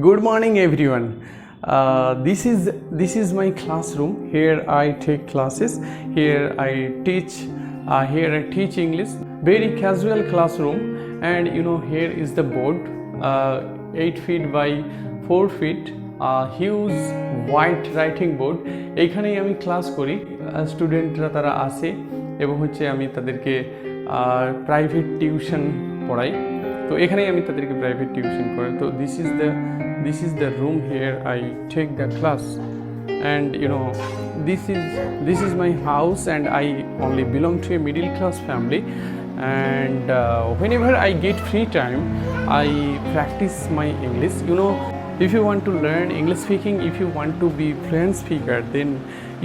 Good morning, everyone. This is my classroom. Here I take classes. Here I teach. Here I teach English. Very casual classroom, and here is the board. 8 feet by 4 feet. Huge white writing board. এইখানেই আমি class করি। স্টুডেন্টরা তারা আসে এবং আমি তাদেরকে private tuition পড়াই। তো এখানেই আমি তাদেরকে প্রাইভেট টিউশন করাই। তো this is the room. Here I take the class, and this is my house, and I only belong to a middle class family. And whenever I get free time, I practice my English. If you want to learn English speaking, if you want to be fluent speaker, then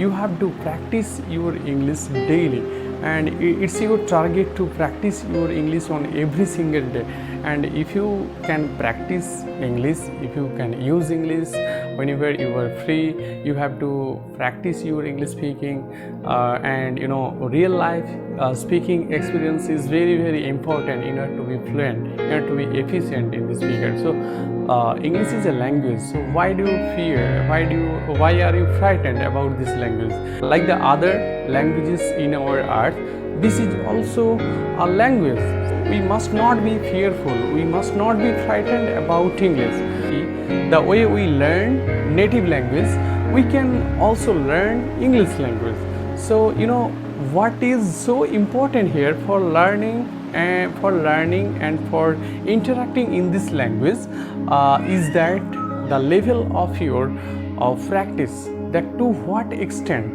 you have to practice your English daily, and it's your target to practice your English on every single day. And if you can practice English, if you can use English whenever you are free, you have to practice your English speaking. And real life speaking experience is very, very important in order to be fluent, in order to be efficient in the speaker. So English is a language. So why do you fear? Why are you frightened about this language? Like the other languages in our earth, this is also a language. We must not be fearful. We must not be frightened about English. The way we learn native language, we can also learn English language. So what is so important here for learning and for interacting in this language is that the level of your practice, that to what extent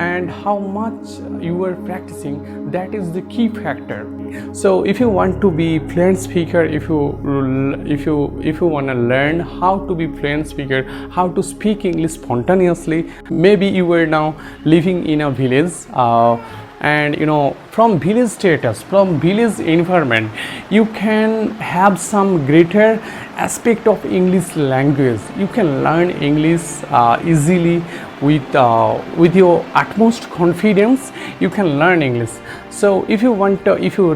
and how much you are practicing, that is the key factor. So if you want to be fluent speaker, if you want to learn how to be fluent speaker, how to speak English spontaneously, maybe you are now living in a village, and from village status, from village environment, you can have some greater aspect of English language. You can learn English easily with your utmost confidence. You can learn English. So if you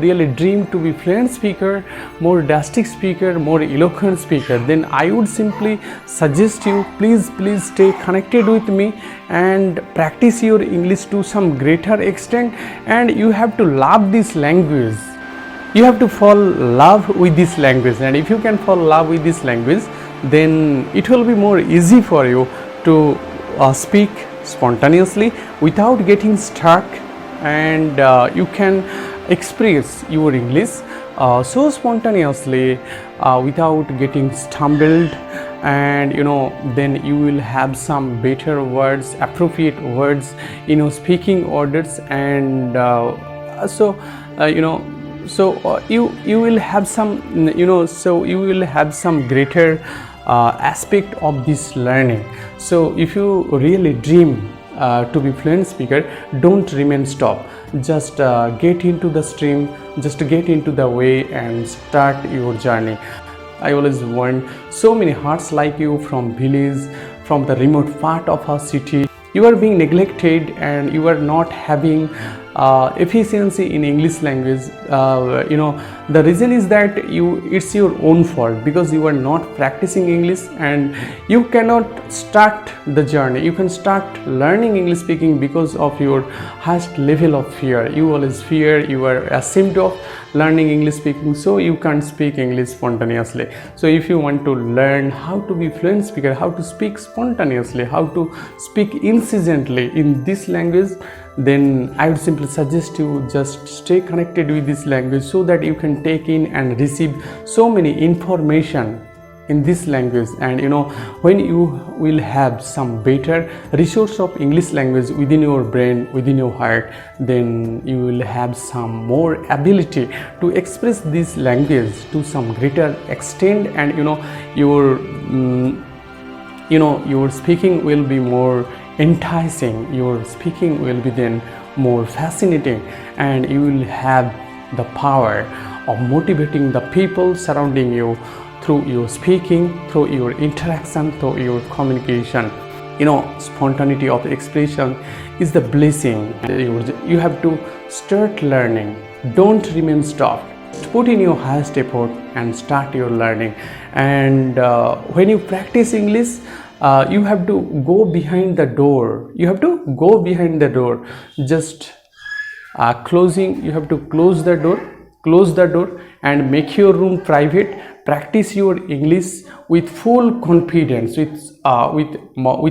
really dream to be fluent speaker, more drastic speaker, more eloquent speaker, then I would simply suggest you, please stay connected with me and practice your English to some greater extent. And you have to love this language. You have to fall in love with this language, and if you can fall in love with this language, then it will be more easy for you to speak spontaneously without getting stuck, and you can express your English so spontaneously without getting stumbled. And then you will have some better words, appropriate words, speaking orders, and you will have some greater aspect of this learning. So if you really dream to be fluent speaker, don't remain stop. Just get into the stream, just get into the way and start your journey. I always want so many hearts like you from village, from the remote part of our city. You are being neglected and you are not having efficiency in English language. The reason is that it's your own fault, because you are not practicing English and you cannot start the journey. You can start learning English speaking because of your highest level of fear. You always fear, you are ashamed of learning English speaking, so you can't speak English spontaneously. So if you want to learn how to be fluent speaker, how to speak spontaneously, how to speak incessantly in this language, then I would simply suggest you just stay connected with this language so that you can take in and receive so many information in this language. And when you will have some better resource of English language within your brain, within your heart, then you will have some more ability to express this language to some greater extent. And your speaking will be more enticing, your speaking will be then more fascinating, and you will have the power of motivating the people surrounding you through your speaking, through your interaction, through your communication. Spontaneity of expression is the blessing. You have to start learning. Don't remain stopped. Put in your highest effort and start your learning. And when you practice English, you have to go behind the door. You have to go behind the door. Just closing, you have to close the door and make your room private. Practice your English with full confidence, with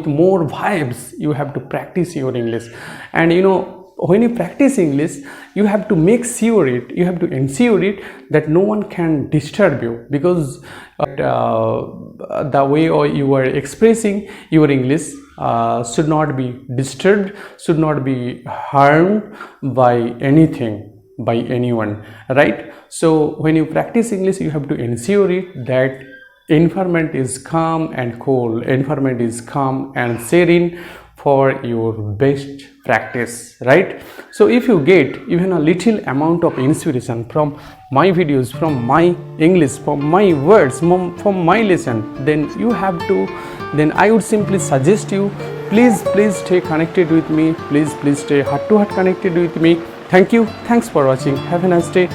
more vibes. You have to practice your English. And when you practice English, you have to ensure it that no one can disturb you, because the way you are expressing your English should not be disturbed, should not be harmed by anyone, right? So when you practice English, you have to ensure it that environment is calm and cool, environment is calm and serene for your best practice, right? So if you get even a little amount of inspiration from my videos, from my English, from my words, from my lesson, then I would simply suggest you, please stay connected with me, please stay heart to heart connected with me. Thank you, thanks for watching, have a nice day.